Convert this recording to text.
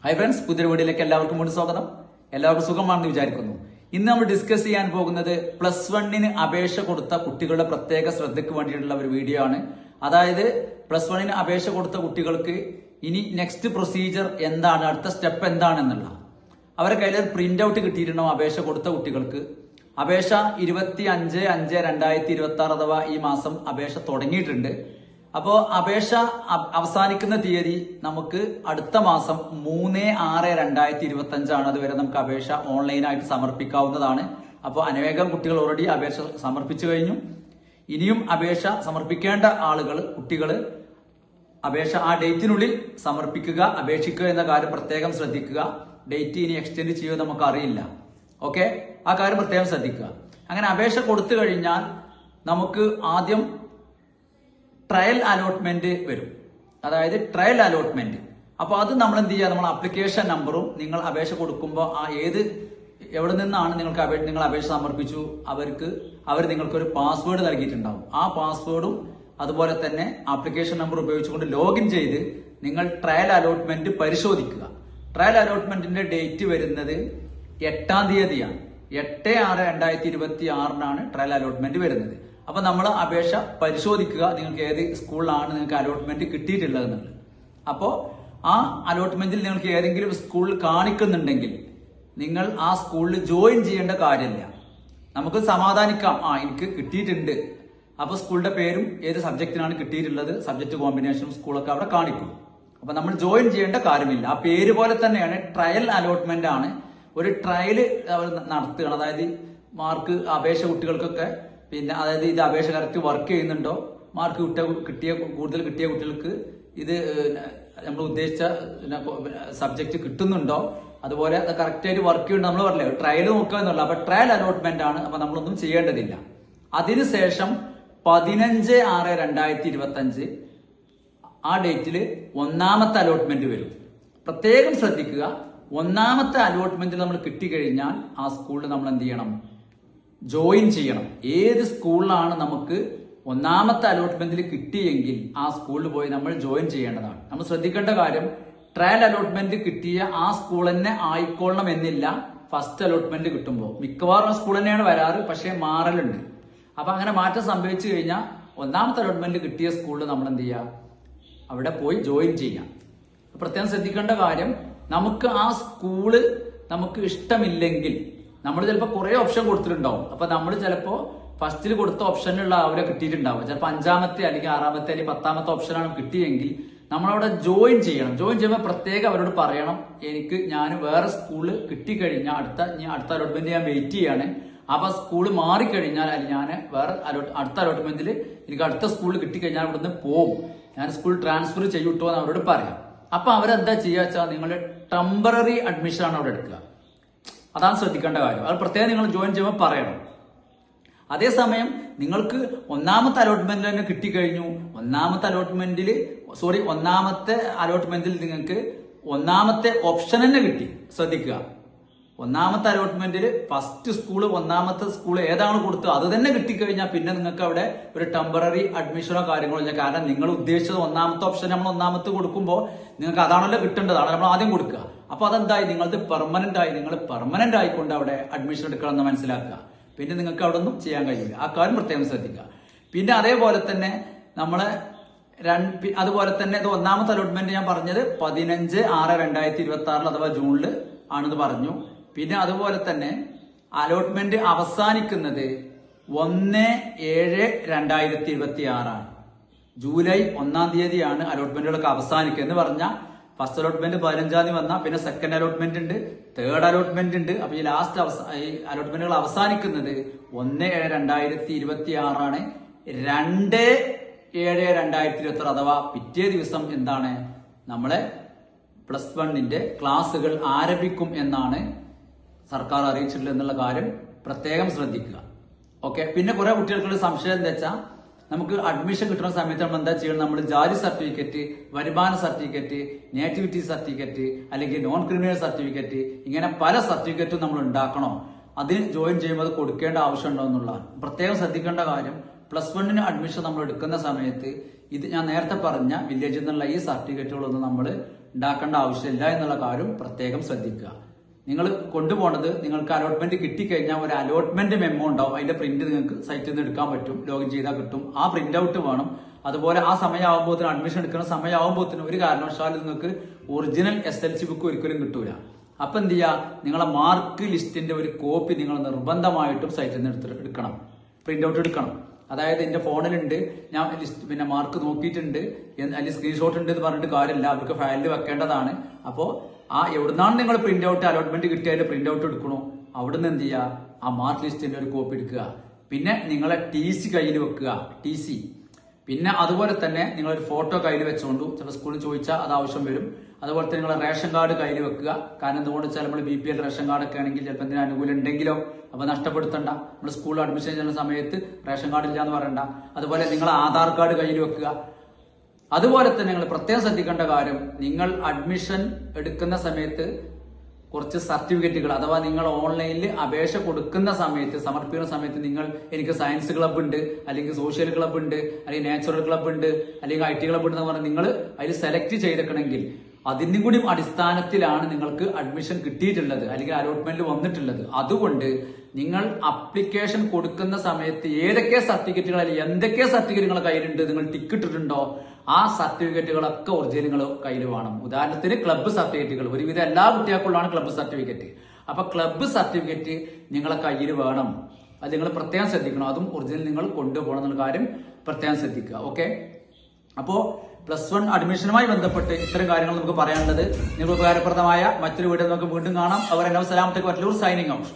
Hi friends, പുതിയൊരു വീഡിയോയിലേക്ക് എല്ലാവർക്കും വേണ്ടി സ്വാഗതം. എല്ലാവർക്കും സുഖമാണെന്ന് വിചാരിക്കുന്നു. ഇന്ന് നമ്മൾ ഡിസ്കസ് ചെയ്യാൻ പോകുന്നത് +1 അപേക്ഷ കൊടുത്ത കുട്ടികളുടെ പ്രത്യേക ശ്രദ്ധയ്ക്ക് വേണ്ടിയിട്ടുള്ള ഒരു വീഡിയോ ആണ്. അതായത് +1 അപേക്ഷ കൊടുത്ത കുട്ടികൾക്ക് ഇനി നെക്സ്റ്റ് പ്രൊസീജിയർ എന്താണ്, അടുത്ത സ്റ്റെപ്പ് എന്താണെന്നുള്ള അവരുടെ കയ്യിൽ ഒരു പ്രിന്റ് ഔട്ട് കിട്ടിയിട്ടുണ്ടാവും. അപേക്ഷ കൊടുത്ത കുട്ടികൾക്ക് അപേക്ഷ 25/5/2026 അഥവാ ഈ മാസം അപേക്ഷ തുടങ്ങിയിട്ടുണ്ട്. അപ്പോ അപേക്ഷ അവസാനിക്കുന്ന തീയതി നമുക്ക് അടുത്ത മാസം 3/6/2025 ആണ്. അതുവരെ നമുക്ക് അപേക്ഷ ഓൺലൈനായിട്ട് സമർപ്പിക്കാവുന്നതാണ്. അപ്പോൾ അനേകം കുട്ടികൾ ഓൾറെഡി അപേക്ഷ സമർപ്പിച്ചു കഴിഞ്ഞു. ഇനിയും അപേക്ഷ സമർപ്പിക്കേണ്ട ആളുകൾ, കുട്ടികൾ അപേക്ഷ ആ ഡേറ്റിനുള്ളിൽ സമർപ്പിക്കുക, അപേക്ഷിക്കുക എന്ന കാര്യം പ്രത്യേകം ശ്രദ്ധിക്കുക. ഡേറ്റ് ഇനി എക്സ്റ്റെൻഡ് ചെയ്യുമോ നമുക്ക് അറിയില്ല. ഓക്കെ, ആ കാര്യം പ്രത്യേകം ശ്രദ്ധിക്കുക. അങ്ങനെ അപേക്ഷ കൊടുത്തു കഴിഞ്ഞാൽ നമുക്ക് ആദ്യം ട്രയൽ അലോട്ട്മെന്റ് വരും. അതായത് ട്രയൽ അലോട്ട്മെന്റ്. അപ്പൊ അത് നമ്മൾ എന്ത് ചെയ്യുക, നമ്മൾ ആപ്ലിക്കേഷൻ നമ്പറും നിങ്ങൾ അപേക്ഷ കൊടുക്കുമ്പോൾ എവിടെ നിന്നാണ് നിങ്ങൾ അപേക്ഷ സമർപ്പിച്ചു അവർ നിങ്ങൾക്കൊരു പാസ്വേഡ് നൽകിയിട്ടുണ്ടാവും. ആ പാസ്വേഡും അതുപോലെ തന്നെ ആപ്ലിക്കേഷൻ നമ്പർ ഉപയോഗിച്ചുകൊണ്ട് ലോഗിൻ ചെയ്ത് നിങ്ങൾ ട്രയൽ അലോട്ട്മെന്റ് പരിശോധിക്കുക. ട്രയൽ അലോട്ട്മെന്റിന്റെ ഡേറ്റ് വരുന്നത് 8-ാം തീയതിയാണ്. 8/6/2026 ട്രയൽ അലോട്ട്മെന്റ് വരുന്നത്. അപ്പൊ നമ്മൾ അപേക്ഷ പരിശോധിക്കുക, നിങ്ങൾക്ക് ഏത് സ്കൂളിലാണ് നിങ്ങൾക്ക് അലോട്ട്മെന്റ് കിട്ടിയിട്ടുള്ളത് എന്നുള്ളത്. അപ്പോൾ ആ അലോട്ട്മെന്റിൽ നിങ്ങൾക്ക് ഏതെങ്കിലും സ്കൂളിൽ കാണിക്കുന്നുണ്ടെങ്കിൽ നിങ്ങൾ ആ സ്കൂളിൽ ജോയിൻ ചെയ്യേണ്ട കാര്യമില്ല. നമുക്ക് സമാധാനിക്കാം, എനിക്ക് കിട്ടിയിട്ടുണ്ട്. അപ്പൊ സ്കൂളിന്റെ പേരും ഏത് സബ്ജക്റ്റിനാണ് കിട്ടിയിട്ടുള്ളത്, സബ്ജക്ട് കോമ്പിനേഷനും സ്കൂളൊക്കെ അവിടെ കാണിക്കും. അപ്പൊ നമ്മൾ ജോയിൻ ചെയ്യേണ്ട കാര്യമില്ല. ആ പേര് പോലെ തന്നെയാണ്, ട്രയൽ അലോട്ട്മെന്റ് ആണ്. ഒരു ട്രയൽ നടത്തുകയാണ്. അതായത് മാർക്ക് അപേക്ഷ കുട്ടികൾക്കൊക്കെ അതായത് ഇത് അപേക്ഷ കറക്റ്റ് വർക്ക് ചെയ്യുന്നുണ്ടോ, മാർക്ക് കൂടുതൽ കിട്ടിയ കുട്ടികൾക്ക് ഇത് നമ്മൾ ഉദ്ദേശിച്ച സബ്ജക്ട് കിട്ടുന്നുണ്ടോ, അതുപോലെ അത് കറക്റ്റ് ആയിട്ട് വർക്ക് ചെയ്യുന്നുണ്ടോ നമ്മൾ പറഞ്ഞില്ലേ, ട്രയൽ നോക്കുക എന്നുള്ള. അപ്പൊ ട്രയൽ അലോട്ട്മെന്റ് ആണ്. അപ്പൊ നമ്മളൊന്നും ചെയ്യേണ്ടതില്ല. അതിനുശേഷം 15/6/2025 ആ ഡേറ്റിൽ 1ാമത്തെ അലോട്ട്മെന്റ് വരും. പ്രത്യേകം ശ്രദ്ധിക്കുക, 1ാമത്തെ അലോട്ട്മെന്റ് നമ്മൾ കിട്ടിക്കഴിഞ്ഞാൽ ആ സ്കൂളിൽ നമ്മൾ എന്ത് ചെയ്യണം, ജോയിൻ ചെയ്യണം. ഏത് സ്കൂളിലാണ് നമുക്ക് 1ാമത്തെ അലോട്ട്മെന്റിൽ കിട്ടിയെങ്കിൽ ആ സ്കൂളിൽ പോയി നമ്മൾ ജോയിൻ ചെയ്യേണ്ടതാണ്. നമ്മൾ ശ്രദ്ധിക്കേണ്ട കാര്യം, ട്രയൽ അലോട്ട്മെന്റ് കിട്ടിയ ആ സ്കൂൾ തന്നെ ആയിക്കൊള്ളണം എന്നില്ല. ഫസ്റ്റ് അലോട്ട്മെന്റ് കിട്ടുമ്പോൾ മിക്കവാറും ആ സ്കൂൾ തന്നെയാണ് വരാറ്, പക്ഷേ മാറലുണ്ട്. അപ്പൊ അങ്ങനെ മാറ്റം സംഭവിച്ചു കഴിഞ്ഞാൽ 1ാമത്തെ അലോട്ട്മെന്റ് കിട്ടിയ സ്കൂളിൽ നമ്മൾ എന്ത് ചെയ്യുക, അവിടെ പോയി ജോയിൻ ചെയ്യാം. പ്രത്യേകം ശ്രദ്ധിക്കേണ്ട കാര്യം, നമുക്ക് ആ സ്കൂള് നമുക്ക് ഇഷ്ടമില്ലെങ്കിൽ നമ്മൾ ചിലപ്പോൾ കുറെ ഓപ്ഷൻ കൊടുത്തിട്ടുണ്ടാവും. അപ്പൊ നമ്മൾ ചിലപ്പോൾ ഫസ്റ്റിൽ കൊടുത്ത ഓപ്ഷനിലുള്ള അവരെ കിട്ടിയിട്ടുണ്ടാവും. ചിലപ്പോൾ 5ാമത്തെ അല്ലെങ്കിൽ 6ാമത്തെ അല്ലെങ്കിൽ 10ാമത്തെ ഓപ്ഷനാണ് കിട്ടിയെങ്കിൽ നമ്മളവിടെ ജോയിൻ ചെയ്യണം. ജോയിൻ ചെയ്യുമ്പോൾ പ്രത്യേകം അവരോട് പറയണം, ഞാൻ വേറെ സ്കൂളിൽ കിട്ടിക്കഴിഞ്ഞാൽ അടുത്ത അലോട്ട്മെന്റ് ഞാൻ വെയിറ്റ് ചെയ്യാണ്. അപ്പൊ സ്കൂള് മാറിക്കഴിഞ്ഞാൽ അല്ലെങ്കിൽ ഞാൻ വേറെ അടുത്ത അലോട്ട്മെന്റിൽ എനിക്ക് അടുത്ത സ്കൂളിൽ കിട്ടിക്കഴിഞ്ഞാൽ ഇവിടുന്ന് പോകും, ഞാൻ സ്കൂൾ ട്രാൻസ്ഫർ ചെയ്യൂട്ടോ എന്ന് അവരോട് പറയാം. അപ്പൊ അവരെന്താ ചെയ്യുക വെച്ചാൽ നിങ്ങളുടെ ടെമ്പററി അഡ്മിഷൻ ആണ് അവിടെ എടുക്കുക. അതാണ് ശ്രദ്ധിക്കേണ്ട കാര്യം. അത് പ്രത്യേകം നിങ്ങൾ ജോയിൻ ചെയ്യുമ്പോൾ പറയണം. അതേസമയം നിങ്ങൾക്ക് 1ാമത്തെ അലോട്ട്മെന്റിൽ തന്നെ കിട്ടിക്കഴിഞ്ഞു. 1ാമത്തെ അലോട്ട്മെന്റിൽ നിങ്ങൾക്ക് 1ാമത്തെ ഓപ്ഷൻ തന്നെ കിട്ടി. ശ്രദ്ധിക്കുക, 1ാമത്തെ അലോട്ട്മെന്റിൽ ഫസ്റ്റ് സ്കൂള് 1ാമത്തെ സ്കൂൾ ഏതാണ് കൊടുത്തത് അത് തന്നെ കിട്ടിക്കഴിഞ്ഞാൽ പിന്നെ നിങ്ങൾക്ക് അവിടെ ഒരു ടെമ്പററി അഡ്മിഷനോ കാര്യങ്ങളോ ഇല്ല. കാരണം നിങ്ങൾ ഉദ്ദേശിച്ചത് 1ാമത്തെ ഓപ്ഷൻ നമ്മൾ 1ാമത്തെ കൊടുക്കുമ്പോൾ നിങ്ങൾക്ക് അതാണല്ലോ കിട്ടേണ്ടതാണ്, നമ്മൾ ആദ്യം കൊടുക്കുക. അപ്പൊ അതെന്തായി, നിങ്ങളത് പെർമനന്റ് ആയിക്കൊണ്ട് അവിടെ അഡ്മിഷൻ എടുക്കണം എന്ന് മനസ്സിലാക്കുക. പിന്നെ നിങ്ങൾക്ക് അവിടെ ഒന്നും ചെയ്യാൻ കഴിയില്ല. ആ കാര്യം പ്രത്യേകം ശ്രദ്ധിക്കുക. പിന്നെ അതേപോലെ തന്നെ അതുപോലെ തന്നെ ഇത് 1ാമത്തെ അലോട്ട്മെന്റ് ഞാൻ പറഞ്ഞത് 15/6/2026 അഥവാ ജൂണിൽ ആണെന്ന് പറഞ്ഞു. പിന്നെ അതുപോലെ തന്നെ അലോട്ട്മെന്റ് അവസാനിക്കുന്നത് 1/7/2026 ആണ്. ജൂലൈ 1ാം തീയതിയാണ് അലോട്ട്മെന്റുകളൊക്കെ അവസാനിക്കുക. എന്ന് പറഞ്ഞാൽ ഫസ്റ്റ് അലോട്ട്മെന്റ് 15ാം തീയതി വന്നാൽ പിന്നെ സെക്കൻഡ് അലോട്ട്മെന്റ് ഉണ്ട്, തേർഡ് അലോട്ട്മെന്റ് ഉണ്ട്. അപ്പൊ ഈ ലാസ്റ്റ് അലോട്ട്മെന്റുകൾ അവസാനിക്കുന്നത് 1/7/2026 ആണ്. 2/7/2026 അഥവാ പിറ്റേ ദിവസം എന്താണ്, നമ്മളെ +1 ക്ലാസ്സുകൾ ആരംഭിക്കും എന്നാണ് സർക്കാർ അറിയിച്ചിട്ടുള്ളത് എന്നുള്ള കാര്യം പ്രത്യേകം ശ്രദ്ധിക്കുക. ഓക്കെ, പിന്നെ കുറെ കുട്ടികൾക്കുള്ള സംശയം എന്താ വെച്ചാൽ, നമുക്ക് അഡ്മിഷൻ കിട്ടുന്ന സമയത്ത് നമ്മൾ എന്താ ചെയ്യണം, നമ്മൾ ജാതി സർട്ടിഫിക്കറ്റ്, വരുമാന സർട്ടിഫിക്കറ്റ്, നേറ്റിവിറ്റി സർട്ടിഫിക്കറ്റ് അല്ലെങ്കിൽ നോൺ ക്രിമിനൽ സർട്ടിഫിക്കറ്റ്, ഇങ്ങനെ പല സർട്ടിഫിക്കറ്റും നമ്മൾ ഉണ്ടാക്കണോ, അതിന് ജോയിൻ ചെയ്യുമ്പോൾ അത് കൊടുക്കേണ്ട ആവശ്യമുണ്ടോ എന്നുള്ളതാണ് പ്രത്യേകം ശ്രദ്ധിക്കേണ്ട കാര്യം. +1 അഡ്മിഷൻ നമ്മൾ എടുക്കുന്ന സമയത്ത് ഇത് ഞാൻ നേരത്തെ പറഞ്ഞ വില്ലേജിൽ നിന്നുള്ള ഈ സർട്ടിഫിക്കറ്റുകളൊന്നും നമ്മൾ ഉണ്ടാക്കേണ്ട ആവശ്യമില്ല എന്നുള്ള കാര്യം പ്രത്യേകം ശ്രദ്ധിക്കുക. നിങ്ങൾ കൊണ്ടുപോകണത് നിങ്ങൾക്ക് അലോട്ട്മെന്റ് കിട്ടിക്കഴിഞ്ഞാൽ ഒരു അലോട്ട്മെന്റ് മെമ്മോ ഉണ്ടാവും. അതിന്റെ പ്രിന്റ് നിങ്ങൾക്ക് സൈറ്റിൽ നിന്ന് എടുക്കാൻ പറ്റും, ലോഗിൻ ചെയ്താൽ കിട്ടും. ആ പ്രിന്റ് ഔട്ട് വേണം. അതുപോലെ ആ സമയമാകുമ്പോഴത്തേനും അഡ്മിഷൻ എടുക്കുന്ന സമയമാകുമ്പോഴത്തേനും ഒരു കാരണവശാലും നിങ്ങൾക്ക് ഒറിജിനൽ SLC ബുക്ക് ഒരിക്കലും കിട്ടൂല. അപ്പൊ എന്ത് ചെയ്യുക, നിങ്ങളെ മാർക്ക് ലിസ്റ്റിന്റെ ഒരു കോപ്പി നിങ്ങൾ നിർബന്ധമായിട്ടും സൈറ്റിൽ നിന്ന് എടുക്കണം, പ്രിന്റ് ഔട്ട് എടുക്കണം. അതായത് എന്റെ ഫോണിലുണ്ട്, ഞാൻ ലിസ്റ്റ് മാർക്ക് നോക്കിയിട്ടുണ്ട്, അല്ലെങ്കിൽ സ്ക്രീൻഷോട്ട് ഉണ്ട് എന്ന് പറഞ്ഞിട്ട് കാര്യമില്ല, അവർക്ക് ഫയലിൽ വെക്കേണ്ടതാണ്. അപ്പോൾ ആ എവിടുന്നാണ് നിങ്ങൾ പ്രിന്റ് ഔട്ട് അലോട്ട്മെന്റ് കിട്ടിയതിന്റെ പ്രിന്റ് ഔട്ട് എടുക്കണോ, അവിടുന്ന് എന്ത് ചെയ്യുക, ആ മാർക്ക് ലിസ്റ്റിന്റെ ഒരു കോപ്പി എടുക്കുക. പിന്നെ നിങ്ങളെ TC കയ്യിൽ വെക്കുക, TC. പിന്നെ അതുപോലെ തന്നെ നിങ്ങളൊരു ഫോട്ടോ കയ്യിൽ വെച്ചുകൊണ്ടു, ചില സ്കൂളിൽ ചോദിച്ചാൽ അത് ആവശ്യം വരും. അതുപോലെ തന്നെ നിങ്ങളെ റേഷൻ കാർഡ് കയ്യിൽ വെക്കുക. കാരണം എന്തുകൊണ്ട് വെച്ചാൽ നമ്മൾ BPL റേഷൻ കാർഡൊക്കെ ആണെങ്കിൽ ചിലപ്പോൾ എന്തിനും അനുകൂലം ഉണ്ടെങ്കിലോ, അപ്പൊ നഷ്ടപ്പെടുത്തണ്ട. നമ്മൾ സ്കൂളിൽ അഡ്മിഷൻ ചെയ്യുന്ന സമയത്ത് റേഷൻ കാർഡ് ഇല്ല എന്ന് പറയണ്ട. അതുപോലെ നിങ്ങൾ ആധാർ കാർഡ് കയ്യിൽ വെക്കുക. അതുപോലെ തന്നെ നിങ്ങൾ പ്രത്യേകം ശ്രദ്ധിക്കേണ്ട കാര്യം, നിങ്ങൾ അഡ്മിഷൻ എടുക്കുന്ന സമയത്ത് കുറച്ച് സർട്ടിഫിക്കറ്റുകൾ, അഥവാ നിങ്ങൾ ഓൺലൈനിൽ അപേക്ഷ കൊടുക്കുന്ന സമയത്ത്, സമർപ്പിക്കുന്ന സമയത്ത് നിങ്ങൾ എനിക്ക് സയൻസ് ക്ലബ്ബ് ഉണ്ട്, അല്ലെങ്കിൽ സോഷ്യൽ ക്ലബ്ബ് ഉണ്ട്, അല്ലെങ്കിൽ നാച്ചുറൽ ക്ലബ്ബ് ഉണ്ട്, അല്ലെങ്കിൽ IT ക്ലബ്ബ് ഉണ്ട് എന്ന് പറഞ്ഞാൽ നിങ്ങൾ അതിൽ സെലക്ട് ചെയ്തേക്കണമെങ്കിൽ അതിനും കൂടി അടിസ്ഥാനത്തിലാണ് നിങ്ങൾക്ക് അഡ്മിഷൻ കിട്ടിയിട്ടുള്ളത്, അല്ലെങ്കിൽ അലോട്ട്മെന്റ് വന്നിട്ടുള്ളത്. അതുകൊണ്ട് നിങ്ങൾ അപ്ലിക്കേഷൻ കൊടുക്കുന്ന സമയത്ത് ഏതൊക്കെ സർട്ടിഫിക്കറ്റുകൾ, അല്ലെങ്കിൽ എന്തൊക്കെ സർട്ടിഫിക്കറ്റ് നിങ്ങളുടെ കയ്യിലുണ്ട്, നിങ്ങൾ ടിക്കറ്റിട്ടുണ്ടോ, ആ സർട്ടിഫിക്കറ്റുകളൊക്കെ ഒറിജിനൽ നിങ്ങൾ കയ്യിൽ വേണം. ഉദാഹരണത്തിന് ക്ലബ്ബ് സർട്ടിഫിക്കറ്റുകൾ, ഒരുവിധം എല്ലാ കുട്ടികൾക്കുള്ളതാണ് ക്ലബ്ബ് സർട്ടിഫിക്കറ്റ്. അപ്പൊ ക്ലബ്ബ് സർട്ടിഫിക്കറ്റ് നിങ്ങളെ കയ്യിൽ വേണം. അത് നിങ്ങൾ പ്രത്യേകം ശ്രദ്ധിക്കണം. അതും ഒറിജിനൽ നിങ്ങൾ കൊണ്ടുപോകണം എന്നുള്ള കാര്യം പ്രത്യേകം ശ്രദ്ധിക്കുക. ഓക്കെ, അപ്പോ +1 അഡ്മിഷനുമായി ബന്ധപ്പെട്ട് ഇത്തരം കാര്യങ്ങൾ നമുക്ക് പറയാനുള്ളത്. നിങ്ങൾക്ക് ഉപകാരപ്രദമായ മറ്റൊരു വീഡിയോ നമുക്ക് വീണ്ടും കാണാം. അവർ സലാമത്തേക്ക് വറ്റലൂർ സൈനിങ് ഔട്ട്.